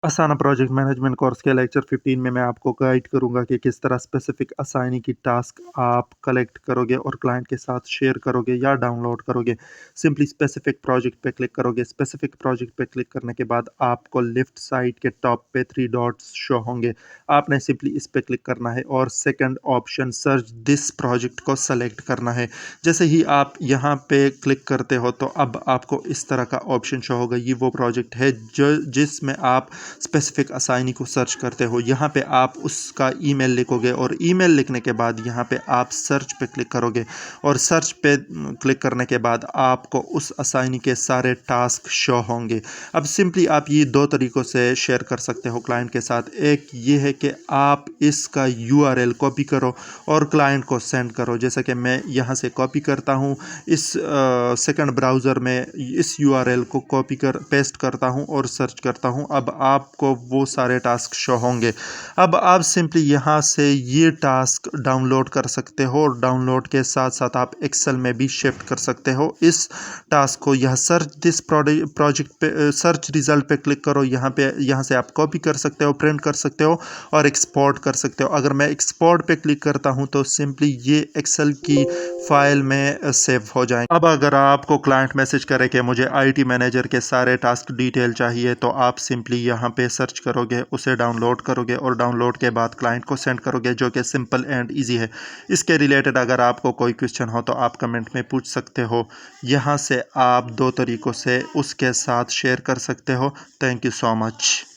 असाना project management course के lecture 15 में मैं आपको गाइड करूंगा कि किस तरह स्पेसिफिक असाइनी की टास्क आप कलेक्ट करोगे और क्लाइंट के साथ शेयर करोगे या डाउनलोड करोगे। सिंपली स्पेसिफिक प्रोजेक्ट पे क्लिक करोगे। स्पेसिफिक प्रोजेक्ट पे क्लिक करने के बाद आपको लेफ्ट साइड के टॉप पे 3 डॉट्स शो होंगे। आपने सिंपली इस पे क्लिक करना है और second option search this project को सेलेक्ट करना है। जैसे ही आप यहाँ पे क्लिक करते हो तो अब आपको इस तरह का ऑप्शन शो होगा। ये वो प्रोजेक्ट है जो जिसमें आप स्पेसिफिक असाइनी को सर्च करते हो। यहाँ पे आप उसका ईमेल लिखोगे और ईमेल लिखने के बाद यहाँ पे आप सर्च पे क्लिक करोगे और सर्च पे क्लिक करने के बाद आपको उस असाइनी के सारे टास्क शो होंगे। अब सिंपली आप ये दो तरीक़ों से शेयर कर सकते हो क्लाइंट के साथ। एक ये है कि आप इसका यूआरएल कॉपी करो और क्लाइंट को सेंड करो। जैसा कि मैं यहाँ से कॉपी करता हूँ, इस सेकंड ब्राउज़र में इस यूआरएल को कॉपी कर पेस्ट करता हूँ और सर्च करता हूँ। अब आपको वो सारे टास्क शो होंगे। अब आप सिंपली यहाँ से ये टास्क डाउनलोड कर सकते हो और डाउनलोड के साथ साथ आप एक्सेल में भी शिफ्ट कर सकते हो इस टास्क को। यह सर्च दिस प्रोजेक्ट पे सर्च रिजल्ट पे क्लिक करो। यहाँ से आप कॉपी कर सकते हो, प्रिंट कर सकते हो और एक्सपोर्ट कर सकते हो। अगर मैं एक्सपोर्ट पे क्लिक करता हूँ तो सिंपली ये एक्सेल की फाइल में सेव हो जाएंगे। अब अगर आपको क्लाइंट मैसेज करे कि मुझे आईटी मैनेजर के सारे टास्क डिटेल चाहिए तो आप सिंपली यहाँ पे सर्च करोगे, उसे डाउनलोड करोगे और डाउनलोड के बाद क्लाइंट को सेंड करोगे, जो कि सिंपल एंड इजी है। इसके रिलेटेड अगर आपको कोई क्वेश्चन हो तो आप कमेंट में पूछ सकते हो। यहाँ से आप दो तरीक़ों से उसके साथ शेयर कर सकते हो। Thank you so much.